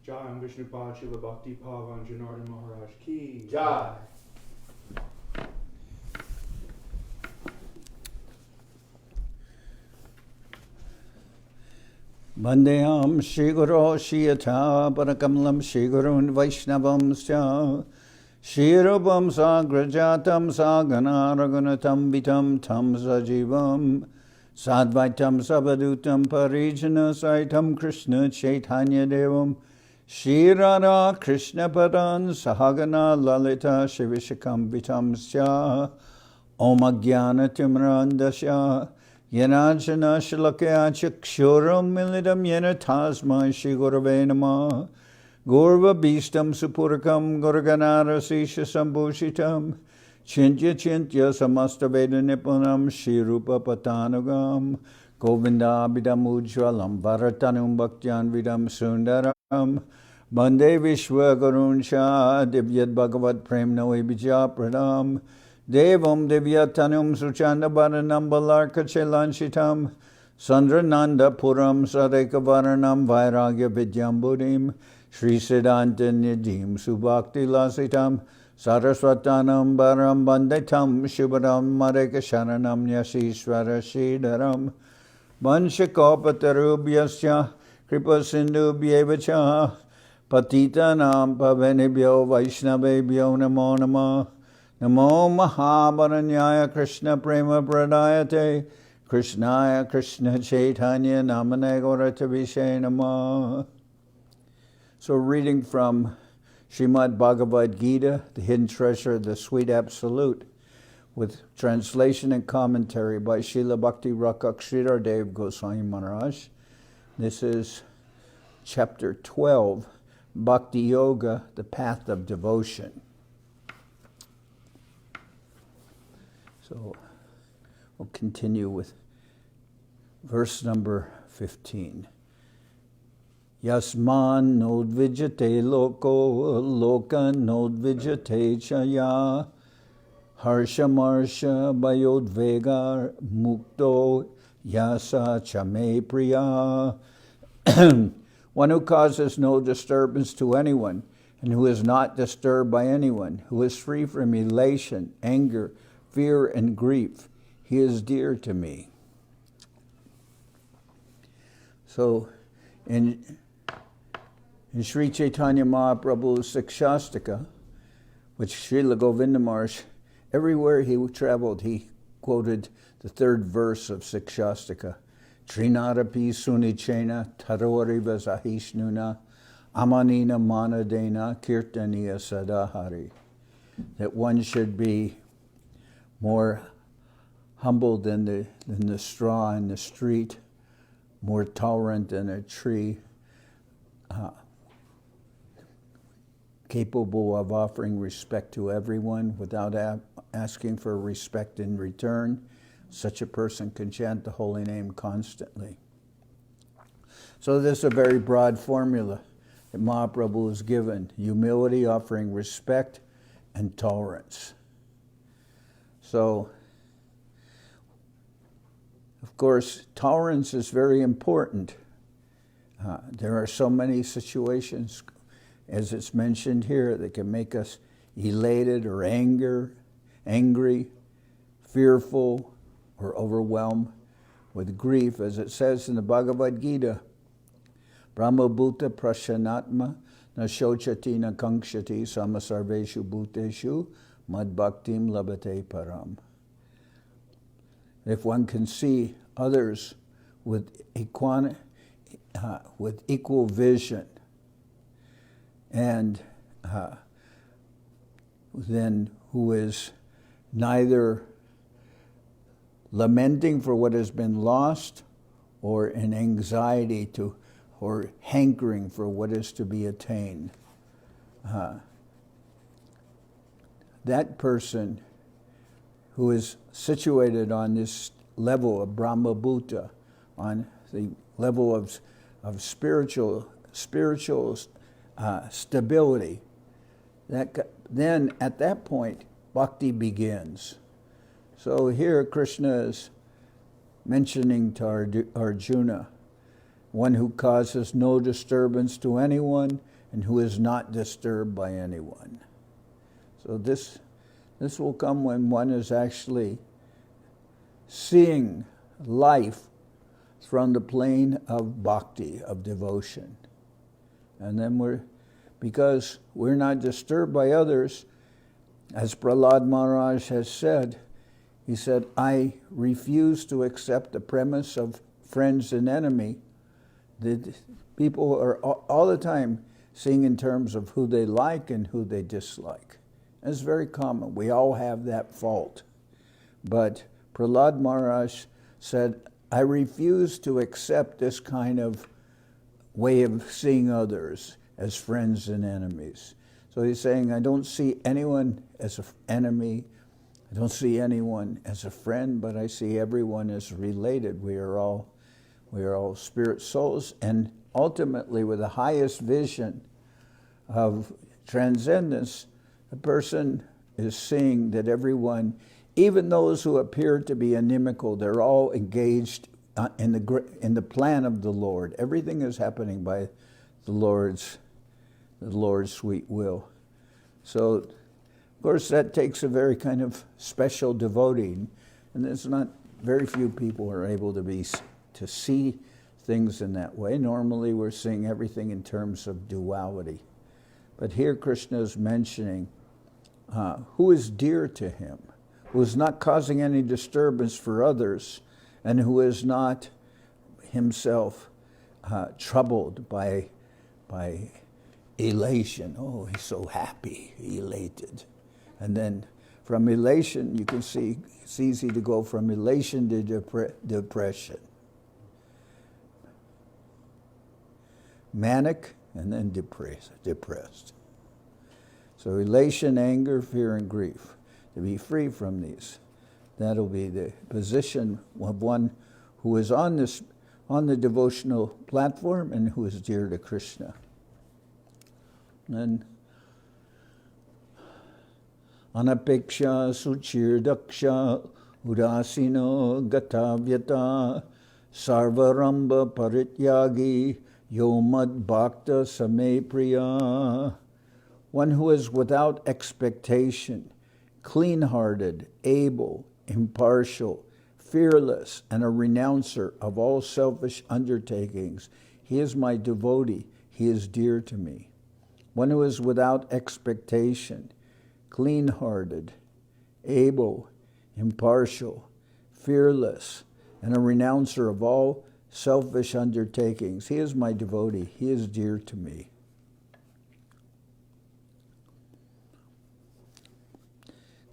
Jai Vishnu Pad Shila Bhakti Pavan Janardhan Maharaj Ki Jai. Vandeham Shri Guru Shri Yatha Parakamalam Shri Gurun Vaishnavam Sya Shri Rupam Sagrajatam Sagana Raghunatam Vitam Tam Sajivam Sadvaitam Sabadutam Parijana Saitam Krishna Chaitanya Devam Shri Radha Krishna Padan Sahagana Lalita Shivishakam Vitam Sya Om Ajnana Timrandasya Yanajana Shalakya Chakshuram Milidam Yena Tasmai Shri Gurave Namah Gurva Bhistam Supurakam Gurganara Sisha Sambhushitam Chintya Chintya Samasta Veda Nipunam Shri Rupa Patanugam Govinda Bidam Ujwalam Varatanum Bhaktyan Vidam Sundaram Bande Vishwa Guruncha Divyat Bhagavad Prem Noe Bija Pradam Devam Divyatanum Suchanda Baranam Balarka Chelanshitam Sandrananda Puram Sadeka Varanam Vairagya Vidyam Buddhim Sri Siddhanta Nidim Subhakti Lasitam Saraswatanam Baram Bandetam Shubhadam Mareka Sharanam Yasishvara Sridharam Vanshikopatarubhyasya Kripa Sindhu Bhyevacha Patitanam Pavenibhyo Vaishnavebhyo Namo Namah Namo Mahabaranyaya Krishna Prema Pradayate Krishnaya Krishna Chaitanya Namane Gauratavishe Namah. So reading from Srimad Bhagavad Gita, the hidden treasure of the sweet absolute, with translation and commentary by Srila Bhakti Rakshidhar Dev Goswami Maharaj. This is chapter 12, Bhakti-yoga, the path of devotion. So we'll continue with verse number 15. Yasman nodvijate loko, loka nodvijate chaya, harsha marsha bayodvegar mukto yasa chame priya. One who causes no disturbance to anyone, and who is not disturbed by anyone, who is free from elation, anger, fear, and grief, he is dear to me. So, in Sri Chaitanya Mahaprabhu's Sikshastika, which Srila Govinda Maharaj, everywhere he traveled, he quoted the third verse of Sikshastika. Trinadapi sunichena taroriva zahishnuna amanina manadena kirtaniya sadahari. That one should be more humble than the straw in the street, more tolerant than a tree, capable of offering respect to everyone without asking for respect in return. Such a person can chant the holy name constantly. So this is a very broad formula that Mahaprabhu has given: humility, offering respect, and tolerance. So, of course, tolerance is very important. There are so many situations, as it's mentioned here, that can make us elated or angry, fearful, or overwhelmed with grief. As it says in the Bhagavad Gita, Brahma bhuta prashanatma na shochati na kankshati samasarveshu bhuteshu mad bhaktim labate param. If one can see others with equal vision, and then who is neither lamenting for what has been lost or in anxiety or hankering for what is to be attained, that person who is situated on this level of Brahma Bhuta, on the level of spiritual stability, then at that point bhakti begins. So here Krishna is mentioning to Arjuna, one who causes no disturbance to anyone and who is not disturbed by anyone. So this will come when one is actually seeing life from the plane of bhakti, of devotion. And then because we're not disturbed by others, as Prahlad Maharaj has said, he said, I refuse to accept the premise of friends and enemy. The people are all the time seeing in terms of who they like and who they dislike. It's very common. We all have that fault. But Prahlad Maharaj said, I refuse to accept this kind of way of seeing others as friends and enemies. So he's saying, I don't see anyone as an enemy. I don't see anyone as a friend, but I see everyone as related. We are all spirit souls, and ultimately with the highest vision of transcendence, a person is seeing that everyone, even those who appear to be inimical, they're all engaged in the plan of the Lord. Everything is happening by the Lord's sweet will. So, of course, that takes a very kind of special devotee, and there's not very few people are able to see things in that way. Normally, we're seeing everything in terms of duality, but here Krishna is mentioning who is dear to him, who is not causing any disturbance for others, and who is not himself troubled by elation. Oh, he's so happy, elated. And then from elation, you can see it's easy to go from elation to depression. Manic, and then depressed. So elation, anger, fear, and grief. To be free from these. That'll be the position of one who is on the devotional platform and who is dear to Krishna. And anapeksha suchir daksha udasino gatavyata sarvaramba parityagi yomad bhakta same priya. One who is without expectation, clean-hearted, able, impartial, fearless, and a renouncer of all selfish undertakings. He is my devotee. He is dear to me. One who is without expectation, clean-hearted, able, impartial, fearless, and a renouncer of all selfish undertakings. He is my devotee. He is dear to me.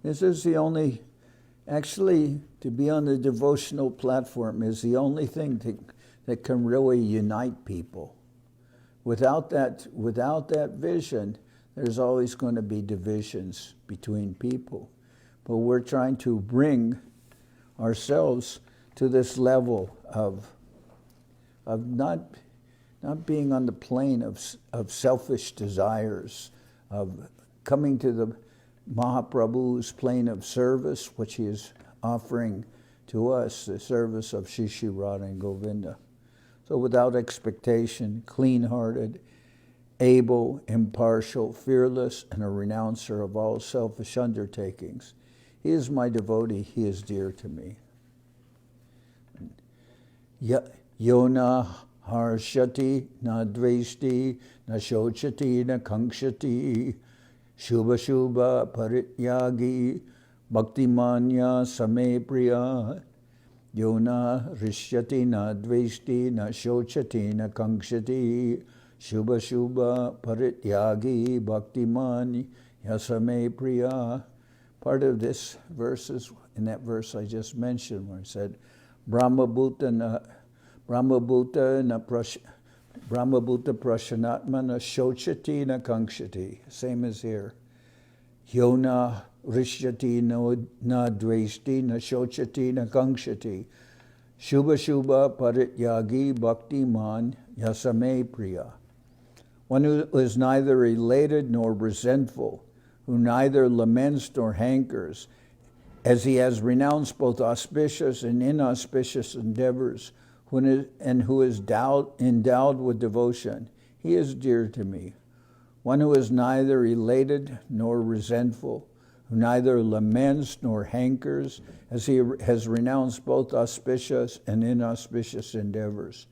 This is the only, actually, to be on the devotional platform is the only thing that can really unite people. Without that vision, there's always going to be divisions between people. But we're trying to bring ourselves to this level of not being on the plane of selfish desires, of coming to the Mahaprabhu's plane of service, which he is offering to us, the service of Shri Radha and Govinda. So without expectation, clean-hearted, able, impartial, fearless, and a renouncer of all selfish undertakings. He is my devotee, he is dear to me. Yona harshati na dveshti na shochati na kankshati Shubha Shubha Parityagi Bhaktimanya Same Priya Yona Rishyati Na Dveshti Na Shochati Na Kankshati Shubha Shubha Parityagi Bhaktimanya Same Priya. Part of this verse is in that verse I just mentioned where it said Brahma Bhuta prashanatma na shochati na kankshati. Same as here. Yona rishyati na dveshti na shochati na kankshati. Shubha Shubha Parityagi Bhaktiman Yasame Priya. One who is neither elated nor resentful, who neither laments nor hankers, as he has renounced both auspicious and inauspicious endeavors, and who is endowed with devotion. He is dear to me. one who is neither elated nor resentful, who neither laments nor hankers, as he has renounced both auspicious and inauspicious endeavors,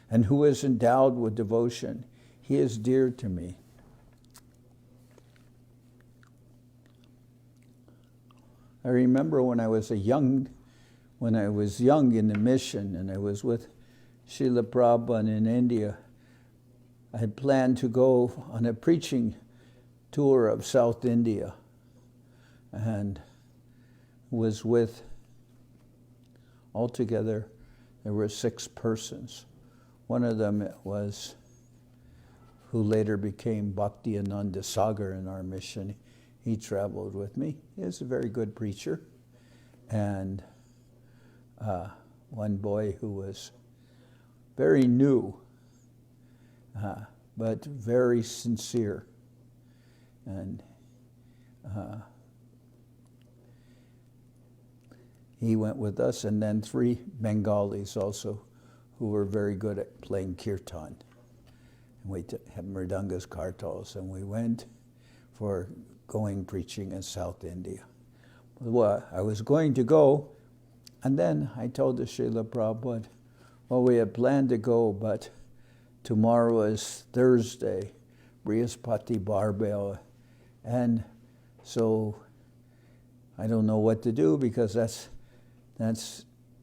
and who is endowed with devotion. He is dear to me. I remember when I was young in the mission, and I was with Srila Prabhupada in India, I had planned to go on a preaching tour of South India, and was with, altogether, there were 6 persons. One of them was, who later became Bhakti-yoga Sagar in our mission. He traveled with me. He was a very good preacher. And one boy who was very new, but very sincere. And he went with us, and then 3 Bengalis also, who were very good at playing kirtan. And we had mridangas, kartals, and we went for going preaching in South India. Well, I was going to go, and then I told the Srila Prabhupada, well, we had planned to go, but tomorrow is Thursday, Brihaspati Barbel, and so I don't know what to do, because that's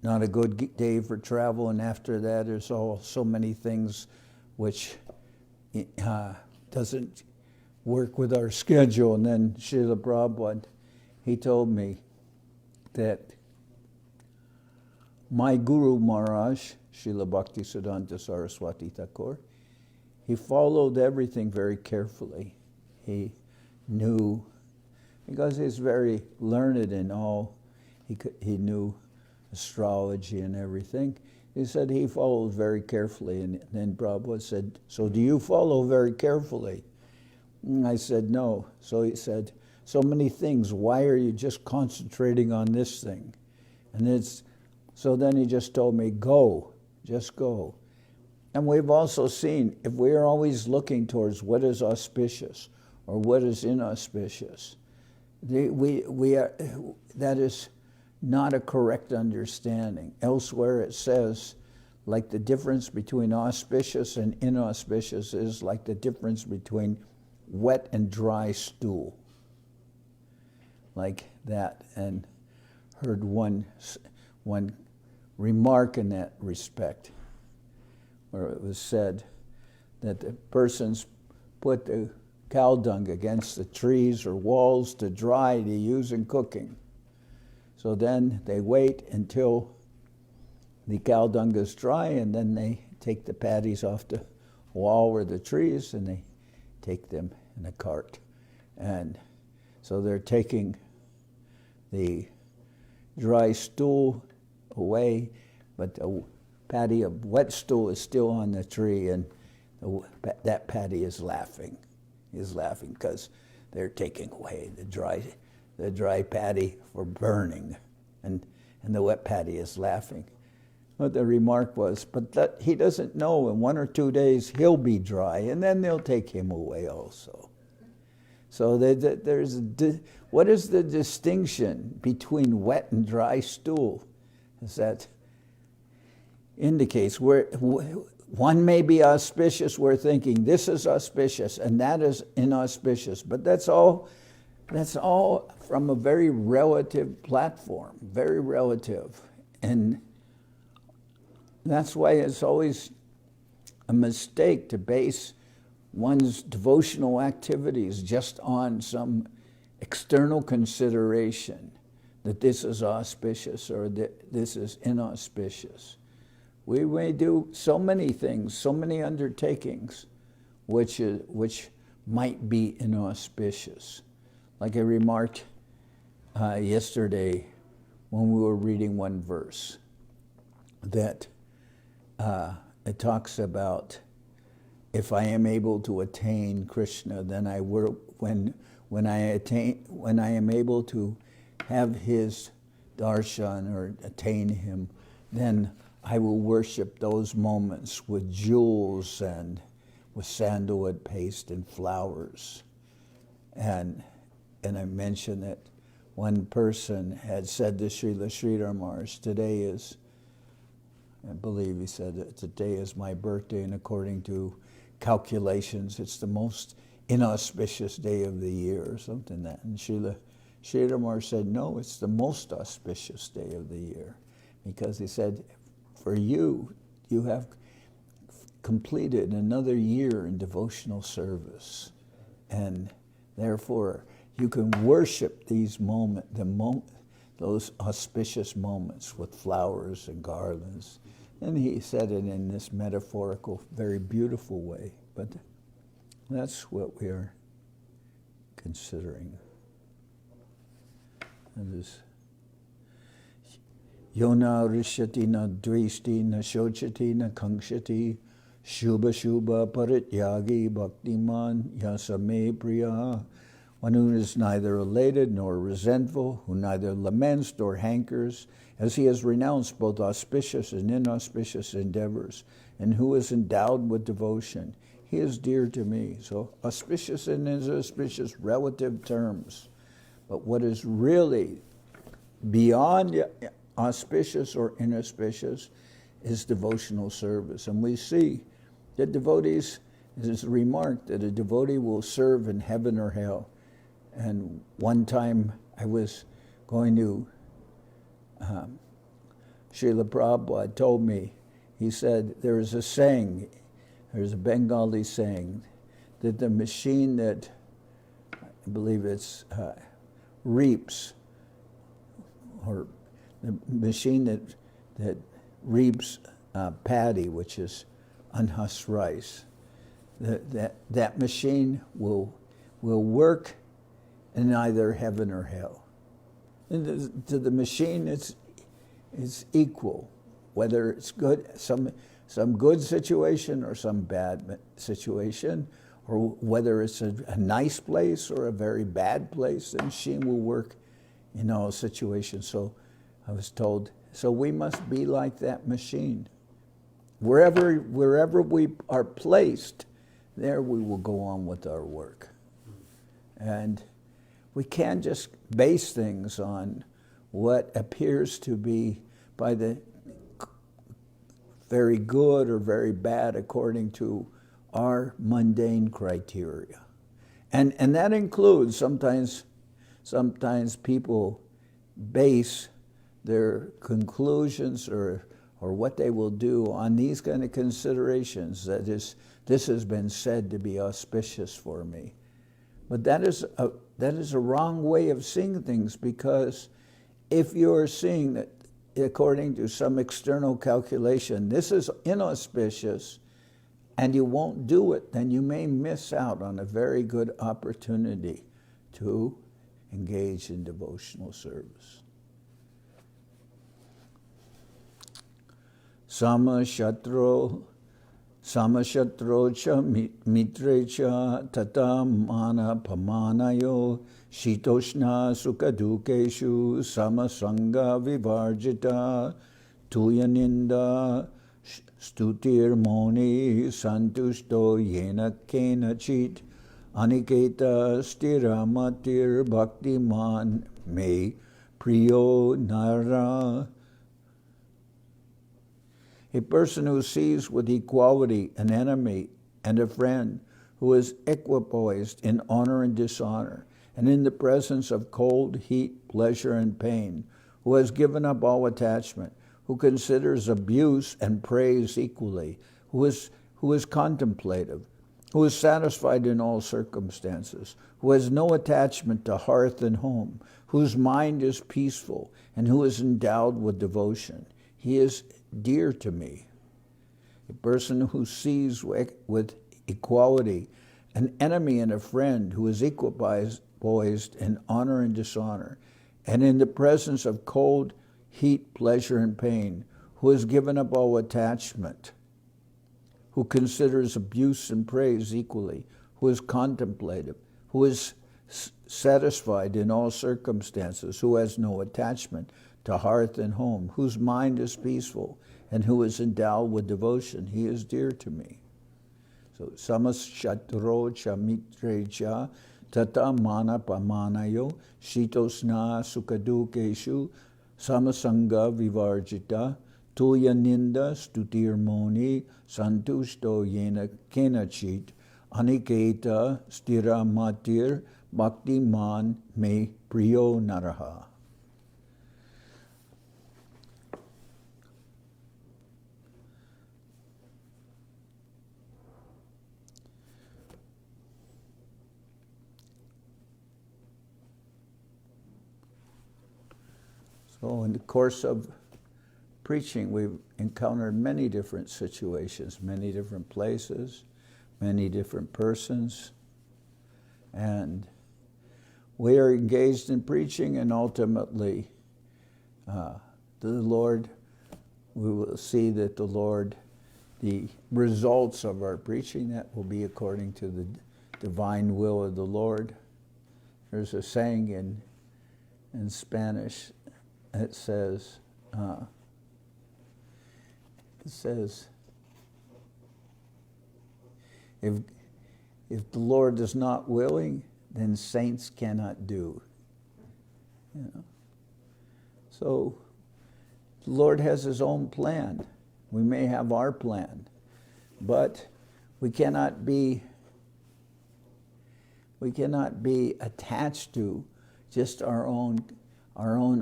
not a good day for travel, and after that there's so many things which doesn't work with our schedule. And then Srila Prabhupada, he told me that my Guru Maharaj, Srila Bhaktisiddhanta Saraswati Thakur, he followed everything very carefully. He knew, because he's very learned in all, he knew astrology and everything. He said he followed very carefully, and then Prabhupada said, so do you follow very carefully? And I said, no. So he said, so many things, why are you just concentrating on this thing? And so then he just told me, go, just go. And we've also seen, if we are always looking towards what is auspicious or what is inauspicious, that is not a correct understanding. Elsewhere it says, like the difference between auspicious and inauspicious is like the difference between wet and dry stool. Like that. And heard one remark in that respect, where it was said that the persons put the cow dung against the trees or walls to dry to use in cooking. So then they wait until the cow dung is dry, and then they take the patties off the wall or the trees, and they take them in a cart. And so they're taking the dry stool away, but the patty of wet stool is still on the tree, and that patty is laughing. He's laughing because they're taking away the dry patty for burning, and the wet patty is laughing. What the remark was, but that he doesn't know, in 1 or 2 days he'll be dry, and then they'll take him away also. So what is the distinction between wet and dry stool? Is that indicates where one may be auspicious, we're thinking this is auspicious and that is inauspicious, but that's all from a very relative platform, very relative. And that's why it's always a mistake to base one's devotional activities just on some external consideration that this is auspicious or that this is inauspicious. We may do so many things, so many undertakings, which might be inauspicious. Like I remarked yesterday when we were reading one verse, that it talks about, if I am able to attain Krishna, then I will. When I am able to have his darshan or attain him, then I will worship those moments with jewels and with sandalwood paste and flowers. And I mentioned that one person had said to Srila Sridhar Maharaj, today is, I believe he said that today is my birthday, and according to calculations, it's the most inauspicious day of the year or something like that. And Srila Sridhar Maharaj said, no, it's the most auspicious day of the year. Because he said, for you, you have completed another year in devotional service. And therefore, you can worship these those auspicious moments with flowers and garlands. And he said it in this metaphorical, very beautiful way. But that's what we are considering. And this Yona rishyati na dveshti na shochati na kankshati shubha shubha parityagi bhaktiman yasame priya. One who is neither elated nor resentful, who neither laments nor hankers, as he has renounced both auspicious and inauspicious endeavors, and who is endowed with devotion. He is dear to me. So auspicious and inauspicious relative terms. But what is really beyond auspicious or inauspicious is devotional service. And we see that devotees, it is remarked that a devotee will serve in heaven or hell. And one time I was going to, Srila Prabhupada told me, he said, there is a saying, there's a Bengali saying, that the machine that, I believe it's reaps, or the machine that reaps paddy, which is unhusked rice, that machine will work in either heaven or hell. And to the machine, it's equal, whether it's good, some good situation or some bad situation, or whether it's a nice place or a very bad place, the machine will work in all situations. So I was told, so we must be like that machine. Wherever we are placed, there we will go on with our work. And we can't just base things on what appears to be by the very good or very bad according to our mundane criteria. And that includes sometimes people base their conclusions or what they will do on these kind of considerations. That is, this has been said to be auspicious for me. But that is a wrong way of seeing things, because if you're seeing that according to some external calculation, this is inauspicious, and you won't do it, then you may miss out on a very good opportunity to engage in devotional service. Samashatro cha mitre cha tata mana pamanayo shitoshna sukadukeshu samasanga vivarjita tuyaninda stutir moni santusto yena kenachit aniketa stiramatir bhaktiman me priyo nara. A person who sees with equality an enemy and a friend, who is equipoised in honor and dishonor, and in the presence of cold, heat, pleasure, and pain, who has given up all attachment, who considers abuse and praise equally, who is contemplative, who is satisfied in all circumstances, who has no attachment to hearth and home, whose mind is peaceful, and who is endowed with devotion. He is dear to me. A person who sees with equality an enemy and a friend, who is equipoised in honor and dishonor, and in the presence of cold, heat, pleasure, and pain, who has given up all attachment, who considers abuse and praise equally, who is contemplative, who is satisfied in all circumstances, who has no attachment to hearth and home, whose mind is peaceful, and who is endowed with devotion. He is dear to me. So samashatro cha mitrecha tata mana pamanayo shitosna sukadukeshu samasanga vivarjita tuya ninda stutirmoni santusto yena kenachit aniketa stira matir bhakti man me priyo naraha. So in the course of preaching, we've encountered many different situations, many different places, many different persons, and we are engaged in preaching, and ultimately the Lord, we will see that the Lord, the results of our preaching, that will be according to the divine will of the Lord. There's a saying in Spanish. It says, if the Lord is not willing, then saints cannot do. You know? So the Lord has his own plan. We may have our plan, but we cannot be attached to just our own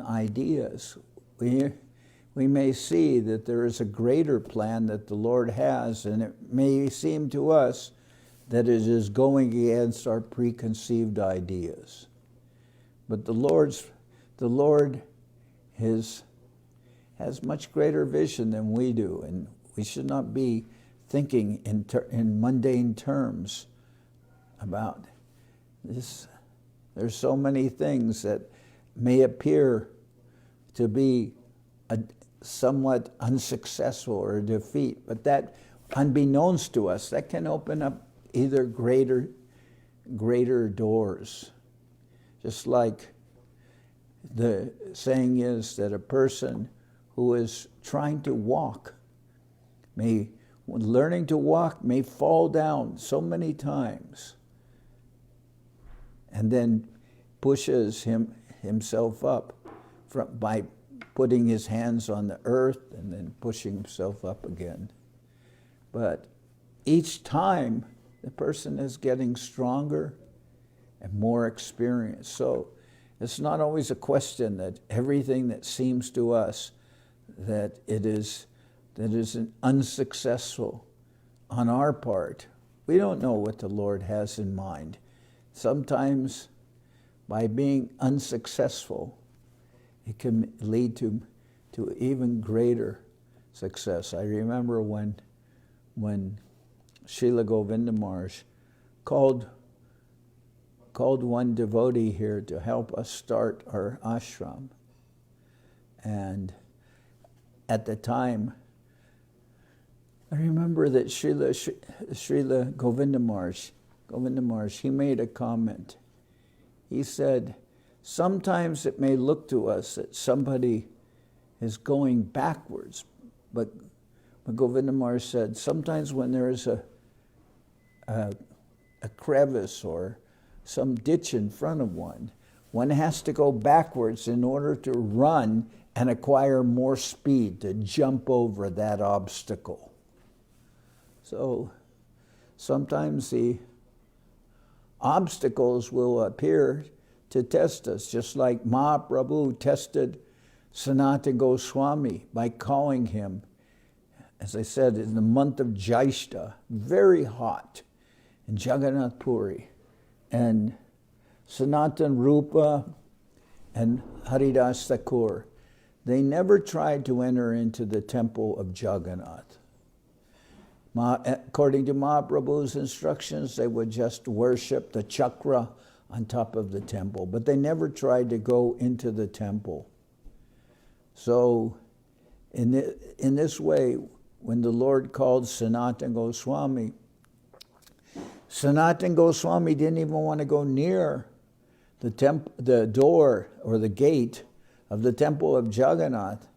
ideas. We may see that there is a greater plan that the Lord has, and it may seem to us that it is going against our preconceived ideas. But the Lord has much greater vision than we do, and we should not be thinking in mundane terms about this. There's so many things that may appear to be somewhat unsuccessful or a defeat, but that, unbeknownst to us, that can open up either greater doors. Just like the saying is that a person who is trying to walk learning to walk may fall down so many times and then pushes himself up by putting his hands on the earth and then pushing himself up again. But each time the person is getting stronger and more experienced. So it's not always a question that everything that seems to us that it is unsuccessful on our part. We don't know what the Lord has in mind. Sometimes by being unsuccessful, it can lead to even greater success. I remember when Srila Govinda Maharaj called one devotee here to help us start our ashram. And at the time, I remember that Srila Govinda Maharaj, he made a comment. He said, sometimes it may look to us that somebody is going backwards, but Govinda Maharaj said, sometimes when there is a crevice or some ditch in front of one has to go backwards in order to run and acquire more speed to jump over that obstacle. So sometimes the obstacles will appear to test us, just like Mahaprabhu tested Sanatana Goswami by calling him, as I said, in the month of Jyeshta, very hot in Jagannath Puri. And Sanatana Rupa and Haridas Thakur, they never tried to enter into the temple of Jagannath. According to Mahaprabhu's instructions, they would just worship the chakra on top of the temple, but they never tried to go into the temple. So in this way, when the Lord called Sanatana Goswami, Sanatana Goswami didn't even want to go near the door or the gate of the temple of Jagannath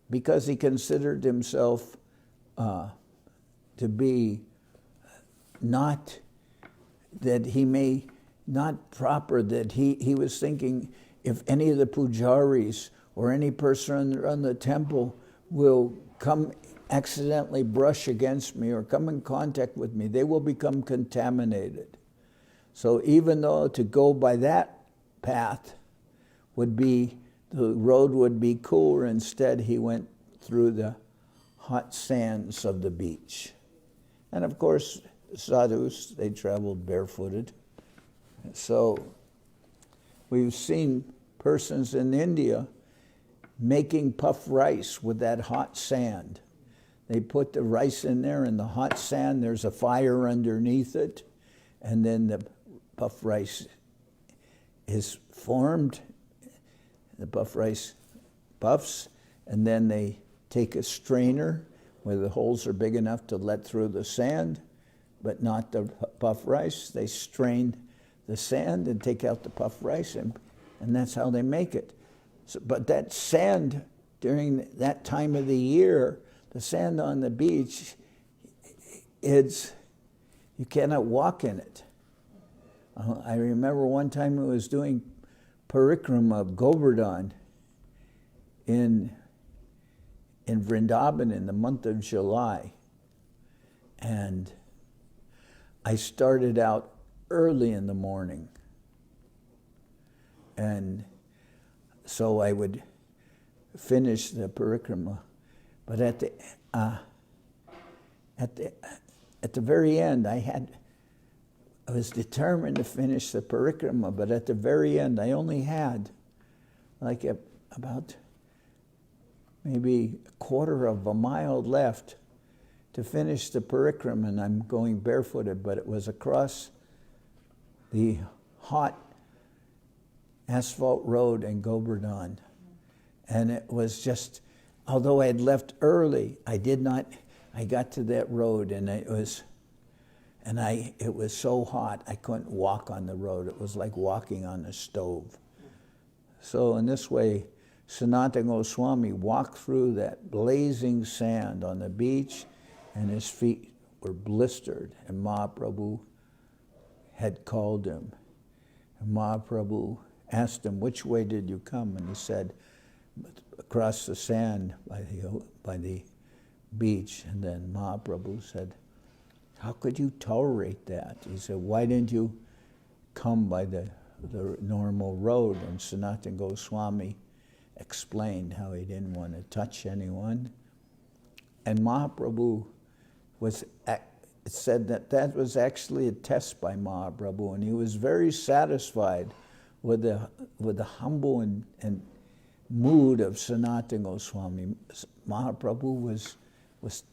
because he considered himself to be not, that he may not proper, that he was thinking if any of the pujaris or any person on the temple will come accidentally brush against me or come in contact with me, they will become contaminated. So even though to go by that path would be, the road would be cooler, instead he went through the hot sands of the beach. And of course, sadhus, they traveled barefooted. So we've seen persons in India making puff rice with that hot sand. They put the rice in there in the hot sand, there's a fire underneath it, and then the puff rice is formed, the puff rice puffs, and then they take a strainer where the holes are big enough to let through the sand, but not the puff rice. They strain the sand and take out the puff rice, and that's how they make it. So, but that sand, during that time of the year, the sand on the beach, you cannot walk in it. I remember one time I was doing parikrama of Govardhan in Vrindavan in the month of July. And I started out early in the morning. And so I would finish the parikrama. But at the very end, I was determined to finish the parikrama, but at the very end, I only had like about maybe a quarter of a mile left to finish the parikrama, and I'm going barefooted, but it was across the hot asphalt road in Govardhan. And it was just, although I had left early, I got to that road, and it was so hot I couldn't walk on the road. It was like walking on a stove. So in this way, Sanatana Goswami walked through that blazing sand on the beach, and his feet were blistered, and Mahaprabhu had called him. And Mahaprabhu asked him, "Which way did you come?" And he said, "Across the sand by the beach." And then Mahaprabhu said, "How could you tolerate that?" He said, "Why didn't you come by the normal road?" And Sanatana Goswami explained how he didn't want to touch anyone. And Mahaprabhu said that was actually a test by Mahaprabhu, and he was very satisfied with the humble and mood of Sanatana Goswami. Mahaprabhu was,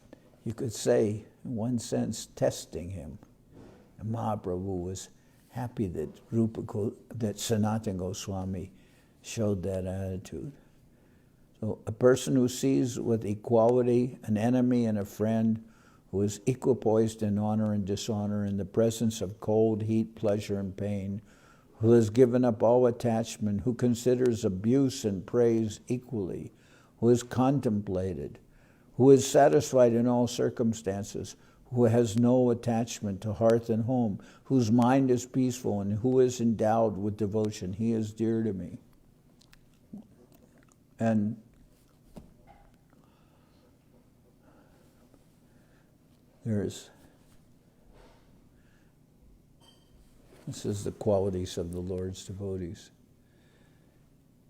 you could say, in one sense, testing him. And Mahaprabhu was happy that Sanatana Goswami showed that attitude. So a person who sees with equality an enemy and a friend, who is equipoised in honor and dishonor in the presence of cold, heat, pleasure, and pain, who has given up all attachment, who considers abuse and praise equally, who is contemplated, who is satisfied in all circumstances, who has no attachment to hearth and home, whose mind is peaceful, and who is endowed with devotion, he is dear to me. And this is the qualities of the Lord's devotees.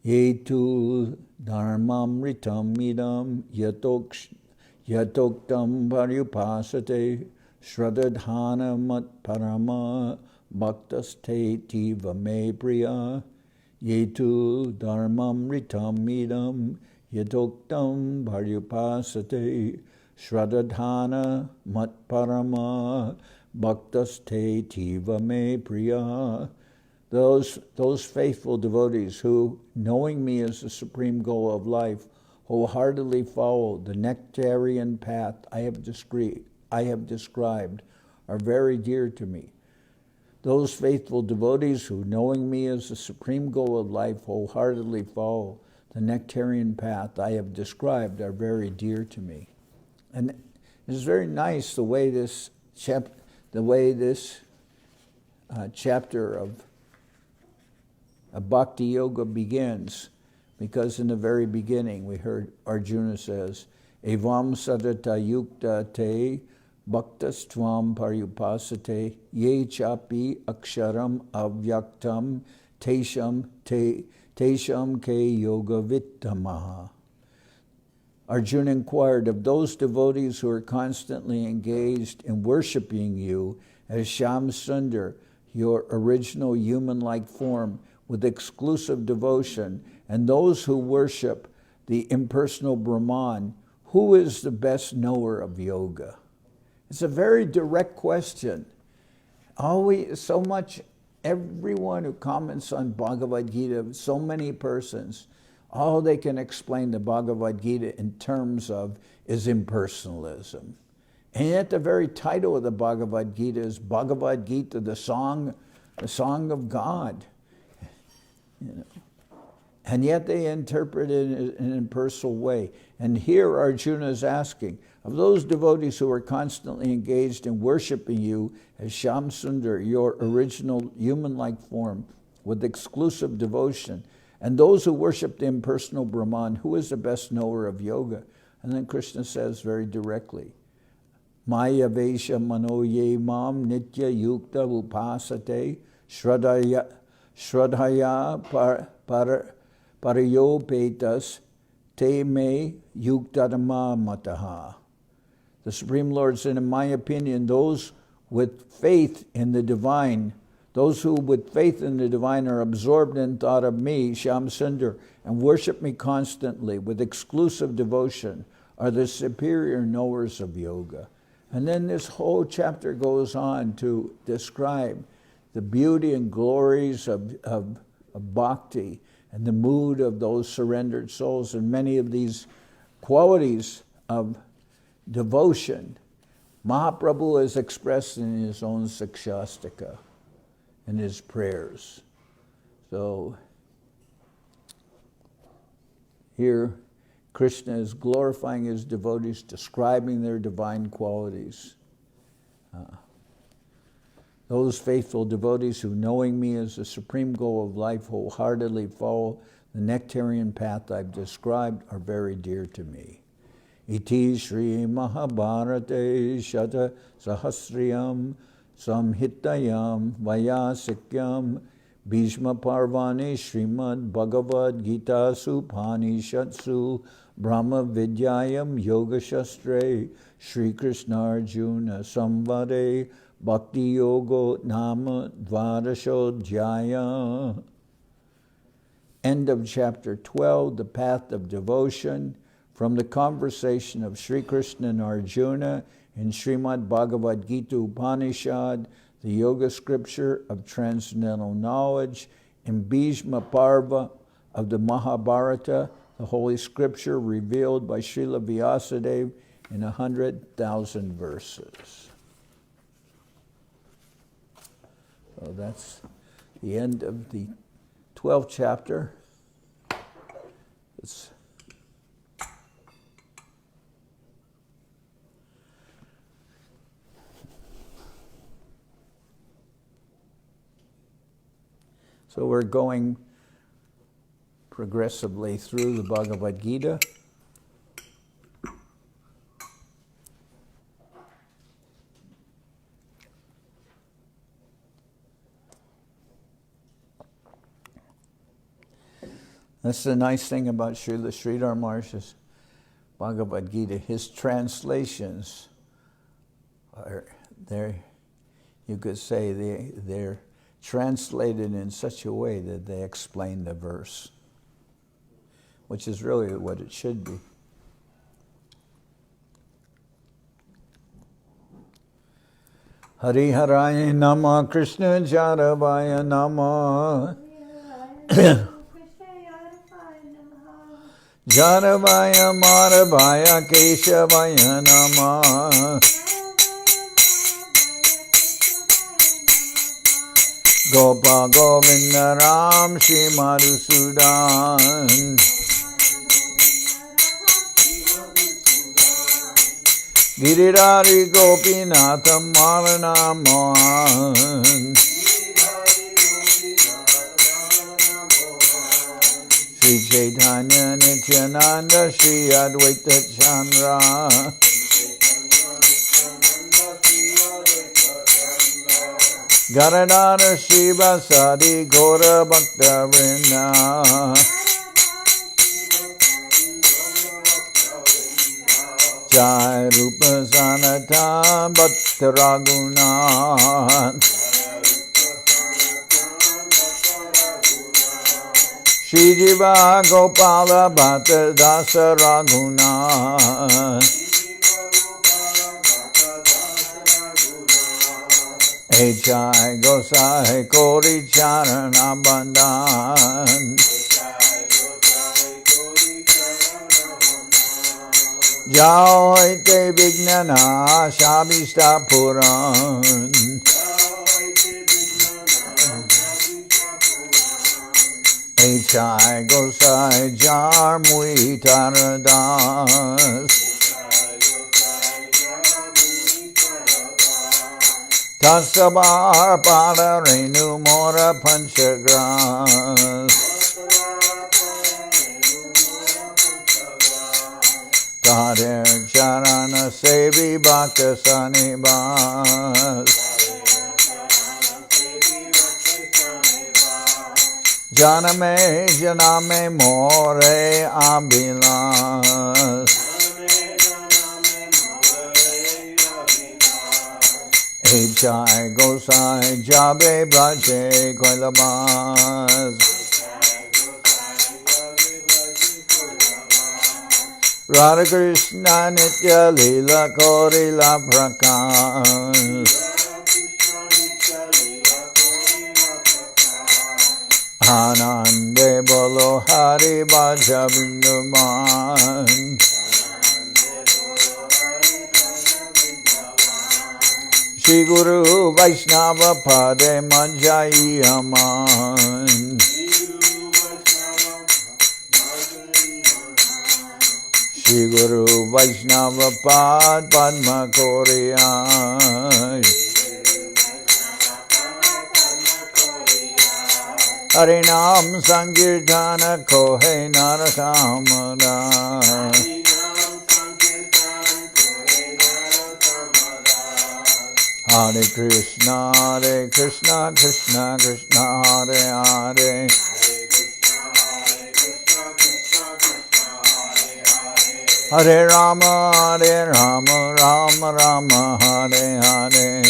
Yetu dharmamritam idam yatoktam paryupasate shradadhana mat parama bhaktaste tiva me priya. Yetu dharmamritam idam yatoktam paryupasate shradadhana mat parama bhaktaste tiva me priya. Those faithful devotees who, knowing me as the supreme goal of life, wholeheartedly follow the nectarian path I have described, are very dear to me. Those faithful devotees who, knowing me as the supreme goal of life, wholeheartedly follow the nectarian path I have described, are very dear to me. And it's very nice the way the the way this chapter of Bhakti-yoga begins, because in the very beginning we heard Arjuna says, Evam sadata yukta te bhaktas tvam paryupasate ye chapi aksharam avyaktam tesham ke yoga vittamaha. Arjuna inquired of those devotees who are constantly engaged in worshiping you as Syamasundar, your original human-like form, with exclusive devotion, and those who worship the impersonal Brahman, who is the best knower of yoga? It's a very direct question. Everyone who comments on Bhagavad Gita, so many persons, all they can explain the Bhagavad Gita in terms of is impersonalism. And yet the very title of the Bhagavad Gita is Bhagavad Gita, the song of God. And yet they interpret it in an impersonal way. And here Arjuna is asking, of those devotees who are constantly engaged in worshiping you as Syamasundar, your original human-like form, with exclusive devotion, and those who worship the impersonal Brahman, who is the best knower of yoga? And then Krishna says very directly, Maya Vesha Mano Ye Mam Nitya Yukta Upasate Shradhaya Parayopetas Te Me Yuktadama Mataha. The Supreme Lord said, in my opinion, those with faith in the divine, those who with faith in the divine are absorbed in thought of me, Syamasundar, and worship me constantly with exclusive devotion, are the superior knowers of yoga. And then this whole chapter goes on to describe the beauty and glories of bhakti and the mood of those surrendered souls, and many of these qualities of devotion Mahaprabhu is expressed in his own Sikshastika, in his prayers. So here Krishna is glorifying his devotees, describing their divine qualities. Those faithful devotees who, knowing me as the supreme goal of life, wholeheartedly follow the nectarian path I've described, are very dear to me. Iti Shri Mahabharate Shata Sahasriyam Samhitayam Vayasikyam Bhishma Parvane Srimad Bhagavad Gita Supanishatsu Brahma Vidyayam Yoga Shastre Shri Krishna Arjuna Samvade Bhakti-yoga Nama Dvarashodhyaya. End of chapter 12, the path of devotion, from the conversation of Sri Krishna and Arjuna in Srimad Bhagavad Gita Upanishad, the yoga scripture of transcendental knowledge, in Bhishma Parva of the Mahabharata, the holy scripture revealed by Srila Vyasadeva in 100,000 verses. So that's the end of the 12th chapter. So we're going progressively through the Bhagavad Gita. That's the nice thing about Srila Sridhar Maharaj's Bhagavad Gita. His translations are there. You could say they're translated in such a way that they explain the verse, which is really what it should be. Hari Haraya Nama Krishna Jaravaya Nama Jaravaya Maravaya Keshavaya Nama Gopa Govinda Ram Shri Madhusudan Giridhari Gopinatham Marana Mohan Sri Chaitanya Nityananda Sri Advaita Chandra Garadhara Shiva Sadi Gora Bhakta Vrinda Jai Rupa Sanata Bhakta Raguna Shri Jiva Gopala Bhatta Dasa Raghuna Jai Gosai Kori Charana Bandhan Jai Te Vignana Shabista Puran Jai Gosai Jar Mui Taradas Tasabar Pada Renu Mora Panchagras Tadir Charana Sevi Bhakta Sanibas Janame More Ambilas Jai Gosai Jabe Braje Koilabas Radha Krishna Nitya Lila Kori La Prakas Anande Bolo Hari Bhaja Binduman Shri Guru Vaishnava Pade Manjai Aman Shri Guru Vaishnava Pad Padma Koriyai Harinam Sankirtana Kohe Narakamada Hare Krishna, Krishna Krishna, Hare Hare Hare Rama, Rama Rama, Hare Hare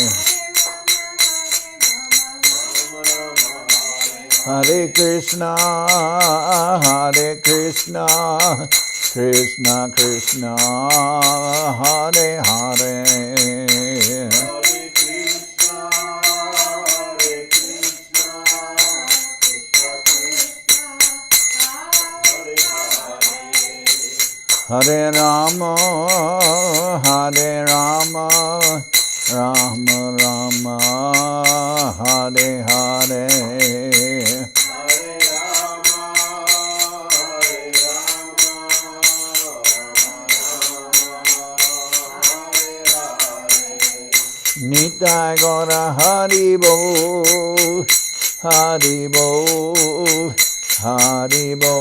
Hare Krishna, Krishna Krishna, Hare Hare Hare Rama, Rama Rama, Hare Hare. Nitai Gora Haribo, Haribo, Haribo,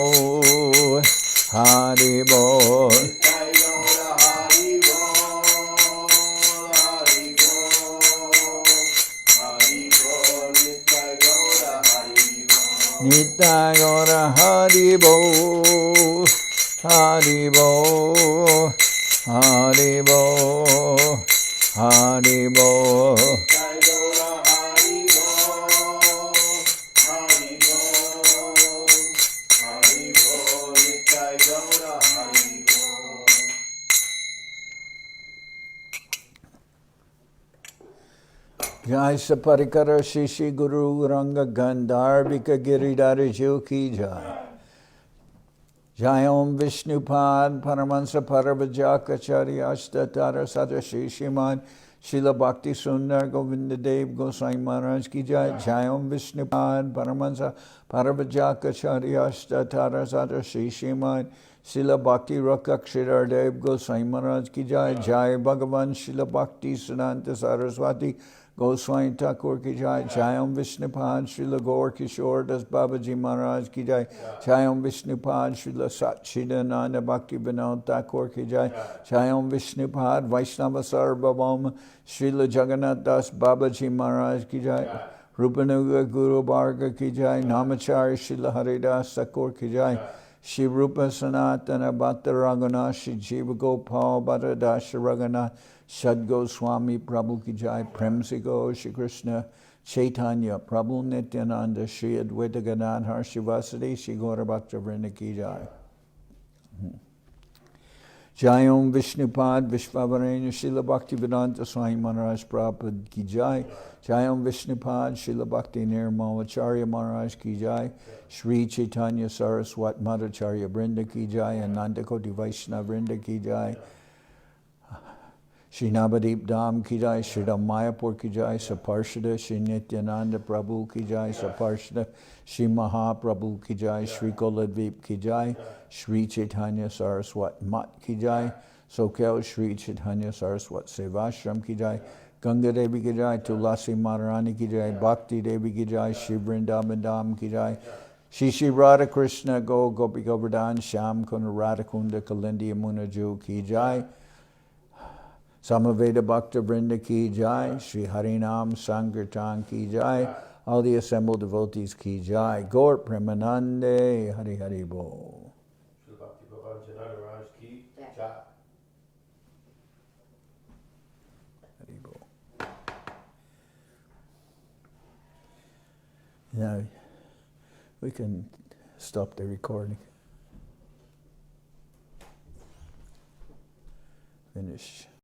Haribo. Nitai Gora Haribo, Haribo, Haribo, Haribo. Jai Saparikara Shishi Guru Ranga Gandharvika Giridhari Ki Jai. Jai Om Vishnupad Paramahansa Parabhajakacharya Ashtatara Sadashi Srimad Srila Bhakti Sundar Govinda Dev Goswami Maharaj ki jai. Jai Om Vishnupad Paramahansa Paravajakacharya Tarasata Sri Srimad Srila Bhakti Rakshidhar Dev Goswami Maharaj ki jai. Jai Bhagavan Srila Bhakti Siddhanta Saraswati Goswami Thakur ki jai. Jai Om Vishnupad Srila Gaur Kishore Das Babaji Maharaj ki jai. Jai Om Vishnupad Srila Satchidananda Bhakti Vinod Thakur ki jai. Jai Om Vishnupad Vaishnava Sarvabhauma Srila Jagannath Das Babaji Maharaj ki jai. Rupanuga Guru Bharga ki jai. Namacharya Srila Haridas Thakur ki jai. Shri Rupa Sanatana Bhatta Raghunath Shri Jiva Gopal Bhatta Dasha Raghunath Shad Goswami Prabhu ki jai. Prem Se Go Shri Krishna Chaitanya Prabhu Nityananda Shri Advaita Gadadhar Shivasadi Shri Gaura Bhakta Vrinda ki jai. Jai Om Vishnupad Vishvavarenya Srila Bhakti Vedanta Swami Maharaj Prabhupada ki jai. Jai Om Vishnupad Srila Bhakti Nirmalacharya Maharaj ki jai. Shri Chaitanya Saraswat Madhacharya Vrinda ki jai. Ananda Koti Vaishnava Vrinda ki jai. Shri Navadip Dham ki jai. Shri Ram Mayapur ki jai. Saparshada Shri Nityananda Prabhu ki jai. Saparshada Shri Mahaprabhu ki jai. Shri Koladvip ki jai. Shri Chaitanya Saraswat Mat ki jai. Sokel Shri Chaitanya Saraswat Sevashram ki jai. Ganga Devi ki jai. Tulasi Maharani ki jai. Bhakti Devi ki jai. Shri Vrindavan Dham ki jai. Shri Shri Radha Krishna Go Gopi Govardhan Sham Kunda Radha Kunda Kalindi Yamuna Ju ki jai. Samaveda Bhakta Vrinda ki jai. Shri Harinam Sankirtan ki jai. All the assembled devotees ki jai. Gaur Premanande Hari Hari Bo. Now, we can stop the recording. Finish.